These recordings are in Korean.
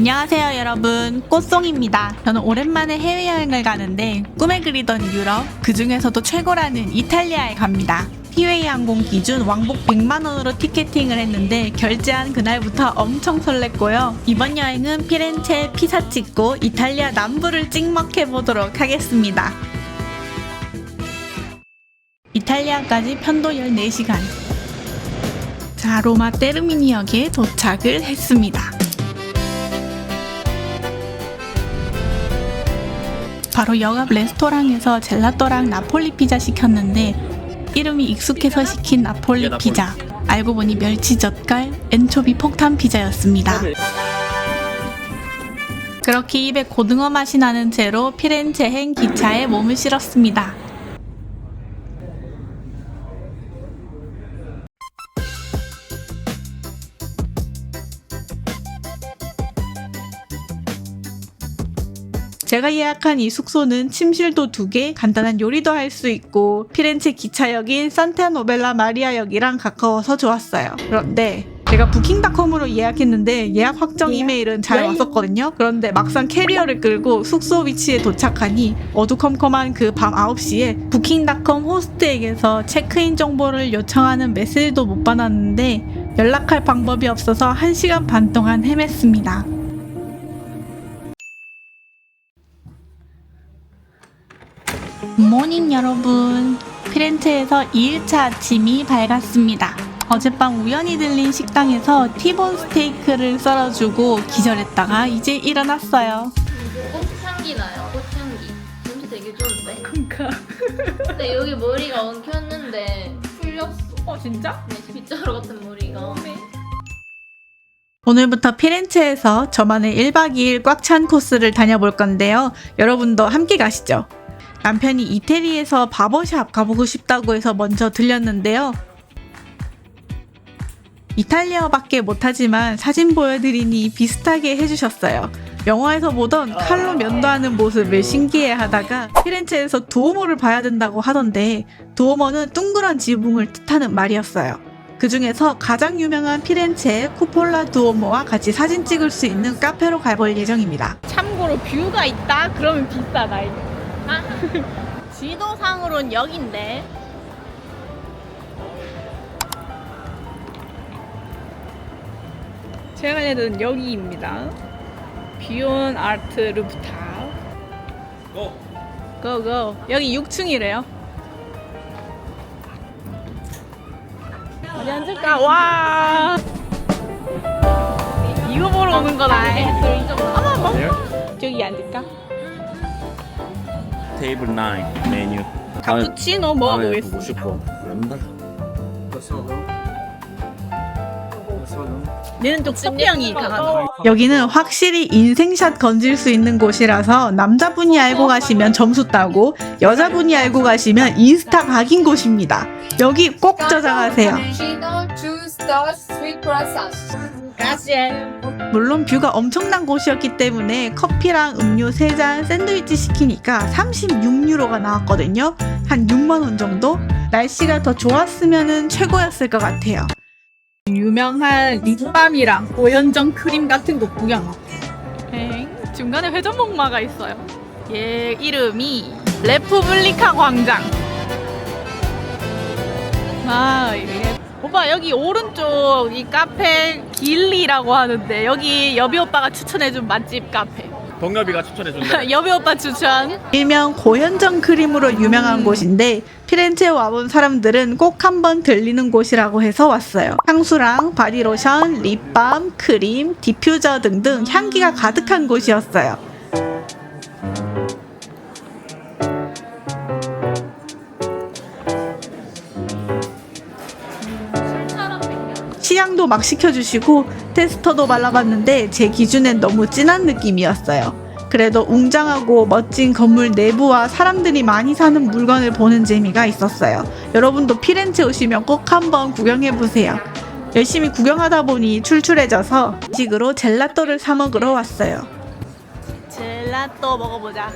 안녕하세요 여러분, 꽃송입니다. 저는 오랜만에 해외여행을 가는데 꿈에 그리던 유럽, 그 중에서도 최고라는 이탈리아에 갑니다. 티웨이 항공 기준 왕복 100만원으로 티켓팅을 했는데 결제한 그날부터 엄청 설렜고요. 이번 여행은 피렌체 피사 찍고 이탈리아 남부를 찍먹해보도록 하겠습니다. 이탈리아까지 편도 14시간. 자, 로마 테르미니역에 도착을 했습니다. 바로 역 앞 레스토랑에서 젤라또랑 나폴리 피자 시켰는데 이름이 익숙해서 시킨 나폴리 피자, 알고 보니 멸치 젓갈, 엔초비 폭탄 피자였습니다. 그렇게 입에 고등어 맛이 나는 채로 피렌체행 기차에 몸을 실었습니다. 제가 예약한 이 숙소는 침실도 2개, 간단한 요리도 할 수 있고 피렌체 기차역인 산타노벨라 마리아역이랑 가까워서 좋았어요. 그런데 제가 부킹닷컴으로 예약했는데 예약 확정 이메일은 잘 왔었거든요. 그런데 막상 캐리어를 끌고 숙소 위치에 도착하니 어두컴컴한 그 밤 9시에 부킹닷컴 호스트에게서 체크인 정보를 요청하는 메시지도 못 받았는데 연락할 방법이 없어서 1시간 반 동안 헤맸습니다. 굿모닝 여러분, 피렌체에서 2일차 아침이 밝았습니다. 어젯밤 우연히 들린 식당에서 티본 스테이크를 썰어주고 기절했다가 이제 일어났어요. 꽃향기 나요, 꽃향기. 냄새 되게 좋은데? 그러니까. 근데 여기 머리가 엉켰는데 풀렸어. 진짜? 네, 빗자루 같은 머리가. 오늘부터 피렌체에서 저만의 1박 2일 꽉 찬 코스를 다녀볼 건데요. 여러분도 함께 가시죠. 남편이 이태리에서 바버샵 가보고 싶다고 해서 먼저 들렸는데요. 이탈리아어밖에 못하지만 사진 보여드리니 비슷하게 해주셨어요. 영화에서 보던 칼로 면도하는 모습을 신기해하다가 피렌체에서 두오모를 봐야 된다고 하던데 두오모는 둥그런 지붕을 뜻하는 말이었어요. 그 중에서 가장 유명한 피렌체 쿠폴라 두오모와 같이 사진 찍을 수 있는 카페로 가볼 예정입니다. 참고로 뷰가 있다? 그러면 비싸다 이거. 지도상으론 여긴데 제가 가야 되는 여기입니다. 비온 아트 루프탑. 고고. 여기 6층이래요. 어디 앉을까? 와, 이거 보러 오는 거다. 저기 앉을까? 테이블 9 메뉴. 카푸치노 먹어보겠습니다. 싶어. 얘는 또 커피향이 강하다. 여기는 확실히 인생샷 건질 수 있는 곳이라서 남자분이 알고 가시면 점수 따고 여자분이 알고 가시면 인스타 각인 곳입니다. 여기 꼭 저장하세요. 물론 뷰가 엄청난 곳이었기 때문에 커피랑 음료 3잔 샌드위치 시키니까 36유로가 나왔거든요. 한 6만원 정도? 날씨가 더 좋았으면 최고였을 것 같아요. 유명한 립밤이랑 고현정 크림 같은 거 구경. 중간에 회전목마가 있어요. 얘 이름이 레푸블리카 광장. 이게 오빠, 여기 오른쪽 이 카페 길리라고 하는데 여기 여비 오빠가 추천해준 맛집 카페. 동엽이가 추천해준다. 여비 오빠 추천. 일명 고현정 크림으로 유명한 곳인데 피렌체 와본 사람들은 꼭 한번 들리는 곳이라고 해서 왔어요. 향수랑 바디로션, 립밤, 크림, 디퓨저 등등 향기가 가득한 곳이었어요. 시향도 막 시켜주시고 테스터도 발라봤는데 제 기준엔 너무 진한 느낌이었어요. 그래도 웅장하고 멋진 건물 내부와 사람들이 많이 사는 물건을 보는 재미가 있었어요. 여러분도 피렌체 오시면 꼭 한번 구경해보세요. 열심히 구경하다 보니 출출해져서 음식으로 젤라또를 사 먹으러 왔어요. 젤라또 먹어보자.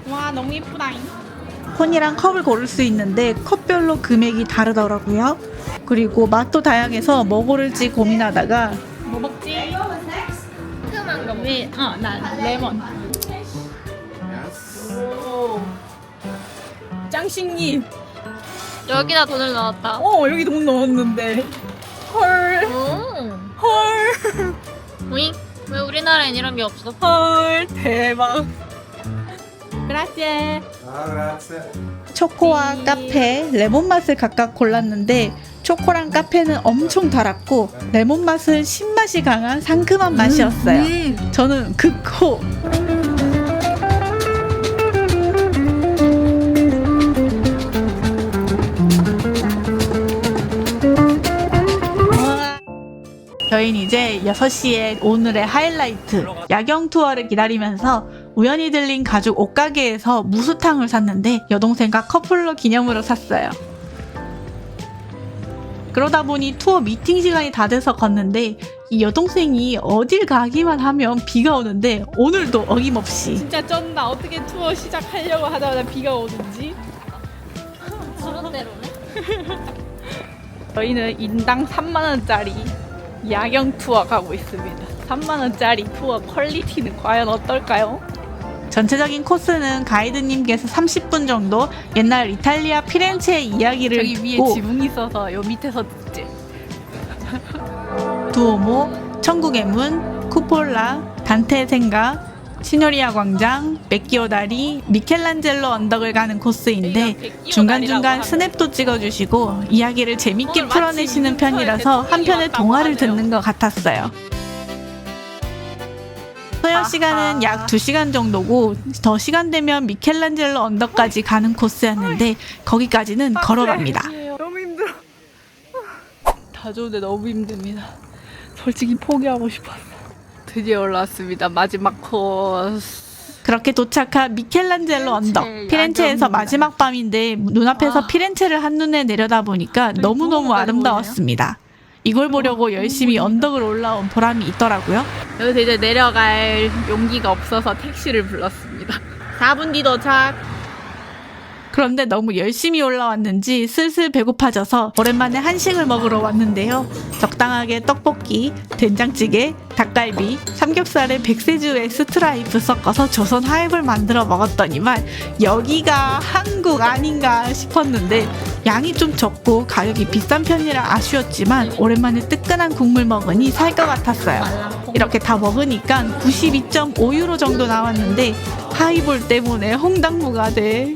와, 너무 이쁘다잉. 콘이랑 컵을 고를 수 있는데 컵별로 금액이 다르더라고요. 그리고 맛도 다양해서 뭐 고를지 고민하다가 난 레몬. 오. 짱식님. 여기다 돈을 넣었다. 여기 돈 넣었는데. 헐. 헐. 오잉? 왜 우리나라엔 이런 게 없어? 헐. 대박. 그라시에. 초코와 카페, 레몬 맛을 각각 골랐는데 초코랑 카페는 엄청 달았고 레몬 맛은 신맛이 강한 상큼한 맛이었어요. 저는 극호. 저희는 이제 6시에 오늘의 하이라이트 야경 투어를 기다리면서 우연히 들린 가죽 옷가게에서 무수탕을 샀는데 여동생과 커플로 기념으로 샀어요. 그러다 보니 투어 미팅 시간이 다 돼서 걷는데 이 여동생이 어딜 가기만 하면 비가 오는데 오늘도 어김없이 진짜 쩐다. 어떻게 투어 시작하려고 하다가 비가 오든지. 저런 대로네. 저희는 인당 3만원짜리 야경 투어 가고 있습니다. 3만원짜리 투어 퀄리티는 과연 어떨까요? 전체적인 코스는 가이드님께서 30분 정도 옛날 이탈리아 피렌체의 이야기를 저기 위에 듣고 지붕이 있어서 요 밑에서 듣지. 두오모, 천국의 문, 쿠폴라, 단테의 생가, 시노리아 광장, 맥기오다리, 미켈란젤로 언덕을 가는 코스인데 중간중간 스냅도 찍어주시고 이야기를 재밌게 오늘 풀어내시는 마침 편이라서 인터넷에 한편의 왔다고 동화를 하네요. 듣는 것 같았어요. 소요 시간은 약 2시간 정도고 더 시간 되면 미켈란젤로 언덕까지 가는 코스였는데 거기까지는 걸어갑니다. 너무 힘들어. 다 좋은데 너무 힘듭니다. 솔직히 포기하고 싶었어. 드디어 올라왔습니다. 마지막 코스. 그렇게 도착한 미켈란젤로 언덕. 피렌체에서 야경이다. 마지막 밤인데 눈앞에서 피렌체를 한눈에 내려다보니까 너무너무 아름다웠습니다. 이걸 보려고 열심히 언덕을 올라온 보람이 있더라고요. 여기서 이제 내려갈 용기가 없어서 택시를 불렀습니다. 4분 뒤 도착. 그런데 너무 열심히 올라왔는지 슬슬 배고파져서 오랜만에 한식을 먹으러 왔는데요. 적당하게 떡볶이, 된장찌개, 닭갈비, 삼겹살에 백세주에 스트라이프 섞어서 조선 하입을 만들어 먹었더니만 여기가 한국 아닌가 싶었는데 양이 좀 적고 가격이 비싼 편이라 아쉬웠지만 오랜만에 뜨끈한 국물 먹으니 살 것 같았어요. 이렇게 다 먹으니까 92.5유로 정도 나왔는데 하이볼 때문에 홍당무가 돼.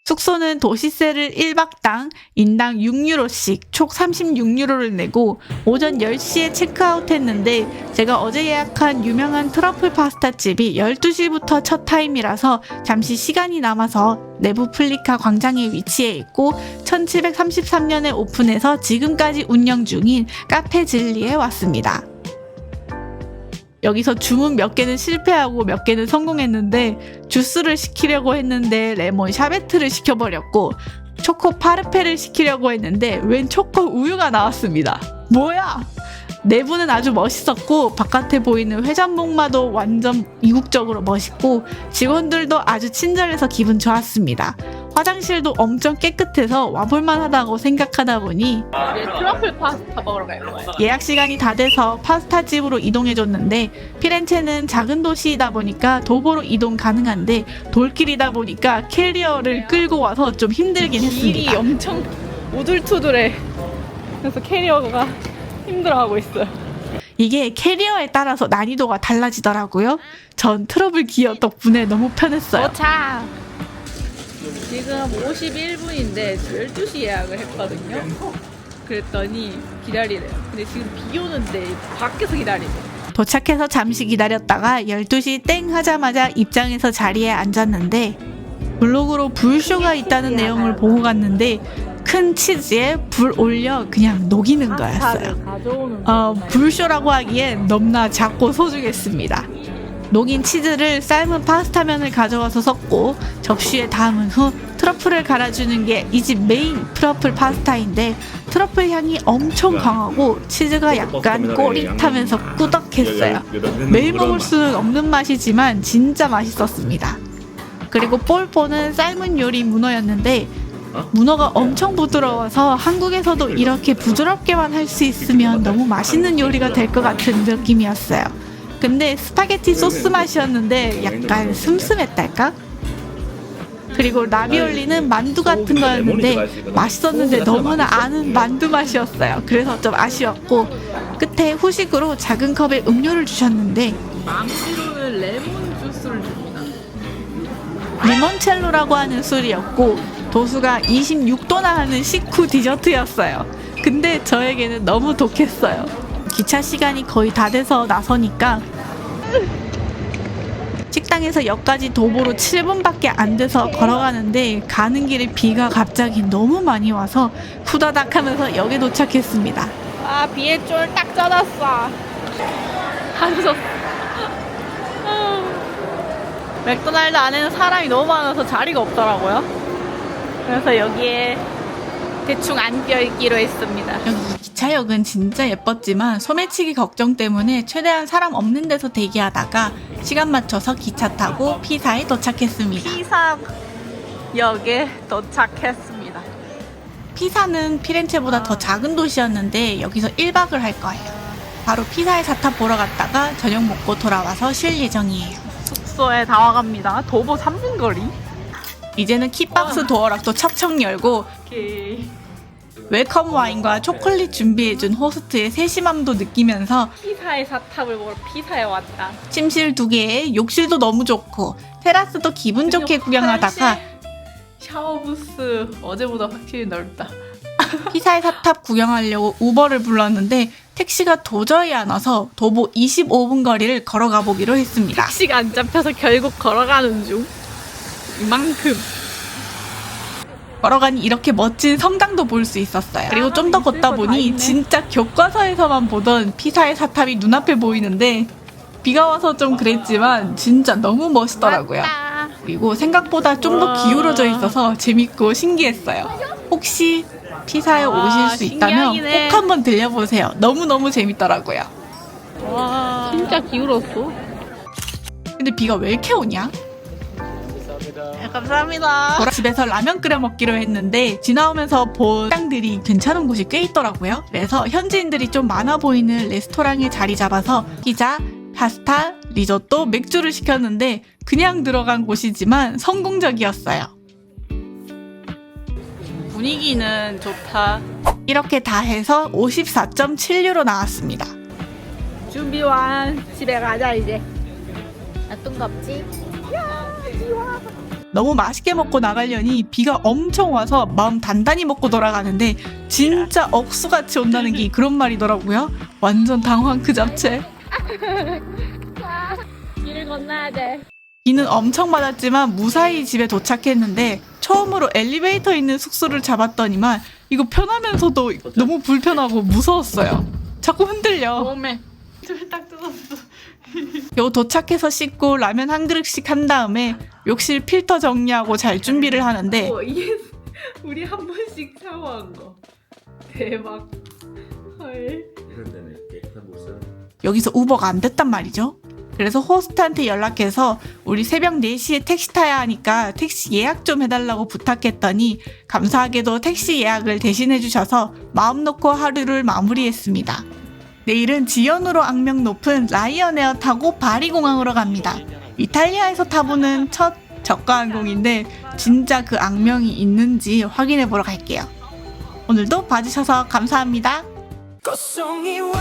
숙소는 도시세를 1박당 인당 6유로씩 총 36유로를 내고 오전 10시에 체크아웃 했는데 제가 어제 예약한 유명한 트러플 파스타 집이 12시부터 첫 타임이라서 잠시 시간이 남아서 내부 플리카 광장에 위치해 있고 1733년에 오픈해서 지금까지 운영 중인 카페 진리에 왔습니다. 여기서 주문 몇 개는 실패하고 몇 개는 성공했는데 주스를 시키려고 했는데 레몬 샤베트를 시켜버렸고 초코 파르페를 시키려고 했는데 웬 초코 우유가 나왔습니다. 뭐야? 내부는 아주 멋있었고 바깥에 보이는 회전목마도 완전 이국적으로 멋있고 직원들도 아주 친절해서 기분 좋았습니다. 화장실도 엄청 깨끗해서 와볼만 하다고 생각하다 보니 트러플 파스타 먹으러 갈 거예요. 예약 시간이 다 돼서 파스타 집으로 이동해줬는데 피렌체는 작은 도시이다 보니까 도보로 이동 가능한데 돌길이다 보니까 캐리어를 끌고 와서 좀 힘들긴 길이 했습니다. 엄청 오돌투돌해. 그래서 캐리어가 힘들어하고 있어요. 이게 캐리어에 따라서 난이도가 달라지더라고요. 전 트러블 기어 덕분에 너무 편했어요. 도착! 지금 51분인데 12시 예약을 했거든요. 그랬더니 기다리래요. 근데 지금 비 오는데 밖에서 기다리래요. 도착해서 잠시 기다렸다가 12시 땡 하자마자 입장해서 자리에 앉았는데 블로그로 불쇼가 있다는 내용을 보고 갔는데 큰 치즈에 불 올려 그냥 녹이는 거였어요. 불쇼라고 하기엔 너무나 작고 소중했습니다. 녹인 치즈를 삶은 파스타면을 가져와서 섞고 접시에 담은 후 트러플을 갈아주는 게 이 집 메인 트러플 파스타인데 트러플 향이 엄청 강하고 치즈가 약간 꼬릿하면서 꾸덕했어요. 매일 먹을 수는 없는 맛이지만 진짜 맛있었습니다. 그리고 폴포는 삶은 요리 문어였는데 문어가 엄청 부드러워서 한국에서도 이렇게 부드럽게만 할 수 있으면 너무 맛있는 요리가 될 것 같은 느낌이었어요. 근데 스파게티 소스 맛이었는데 약간 슴슴했달까? 그리고 라비올리는 만두 같은 거였는데 맛있었는데 너무나 아는 만두 맛이었어요. 그래서 좀 아쉬웠고 끝에 후식으로 작은 컵에 음료를 주셨는데 망치로는 레몬 주스를 줍니다. 리몬첼로라고 하는 술이었고 도수가 26도나 하는 식후 디저트였어요. 근데 저에게는 너무 독했어요. 기차 시간이 거의 다 돼서 나서니까 식당에서 역까지 도보로 7분밖에 안 돼서 걸어가는데 가는 길에 비가 갑자기 너무 많이 와서 후다닥 하면서 역에 도착했습니다. 아, 비에 쫄딱 젖었어. 한솥. 맥도날드 안에는 사람이 너무 많아서 자리가 없더라고요. 그래서 여기에 대충 앉혀있기로 했습니다. 여기 기차역은 진짜 예뻤지만 소매치기 걱정 때문에 최대한 사람 없는 데서 대기하다가 시간 맞춰서 기차 타고 피사에 도착했습니다. 피사역에 도착했습니다. 피사는 피렌체보다 더 작은 도시였는데 여기서 1박을 할 거예요. 바로 피사의 사탑 보러 갔다가 저녁 먹고 돌아와서 쉴 예정이에요. 숙소에 다 와갑니다. 도보 3분 거리. 이제는 키박스 도어락도 척척 열고 오케이. 웰컴 와인과 초콜릿 준비해준 호스트의 세심함도 느끼면서 피사의 사탑을 보러 피사에 왔다. 침실 2개에 욕실도 너무 좋고 테라스도 기분 좋게 구경하다가 샤워 부스 어제보다 확실히 넓다. 피사의 사탑 구경하려고 우버를 불렀는데 택시가 도저히 안 와서 도보 25분 거리를 걸어가 보기로 했습니다. 택시가 안 잡혀서 결국 걸어가는 중. 이만큼. 걸어가니 이렇게 멋진 성당도 볼 수 있었어요. 그리고 좀 더 걷다 보니 진짜 교과서에서만 보던 피사의 사탑이 눈앞에 보이는데 비가 와서 좀 그랬지만 진짜 너무 멋있더라고요. 맞다. 그리고 생각보다 좀 더 기울어져 있어서 재밌고 신기했어요. 혹시 피사에 오실 수 있다면 신기하긴 해. 꼭 한번 들려보세요. 너무너무 재밌더라고요. 와, 진짜 기울었어. 근데 비가 왜 이렇게 오냐? 네, 감사합니다. 집에서 라면 끓여 먹기로 했는데 지나오면서 본 식당들이 괜찮은 곳이 꽤 있더라고요. 그래서 현지인들이 좀 많아 보이는 레스토랑에 자리 잡아서 피자, 파스타, 리조또, 맥주를 시켰는데 그냥 들어간 곳이지만 성공적이었어요. 분위기는 좋다. 이렇게 다 해서 54.7유로 나왔습니다. 준비 완. 집에 가자 이제. 아, 뜬겁지? 너무 맛있게 먹고 나가려니 비가 엄청 와서 마음 단단히 먹고 돌아가는데 진짜 억수같이 온다는 게 그런 말이더라고요. 완전 당황 그 잡채. 길을 건너야 돼. 비는 엄청 맞았지만 무사히 집에 도착했는데 처음으로 엘리베이터 있는 숙소를 잡았더니만 이거 편하면서도 너무 불편하고 무서웠어요. 자꾸 흔들려. 몸에 쫄딱 뜯었어. 요 도착해서 씻고 라면 한 그릇씩 한 다음에 욕실 필터 정리하고 잘 준비를 하는데 이게 우리 한 번씩 샤워한 거. 대박. 헐. 이런 데는 깨끗한 곳은 여기서 우버가 안 됐단 말이죠. 그래서 호스트한테 연락해서 우리 새벽 4시에 택시 타야 하니까 택시 예약 좀 해달라고 부탁했더니 감사하게도 택시 예약을 대신해 주셔서 마음 놓고 하루를 마무리했습니다. 내일은 지연으로 악명 높은 라이언에어 타고 바리 공항으로 갑니다. 이탈리아에서 타보는 첫 저가 항공인데 진짜 그 악명이 있는지 확인해 보러 갈게요. 오늘도 봐주셔서 감사합니다. 꽃송이와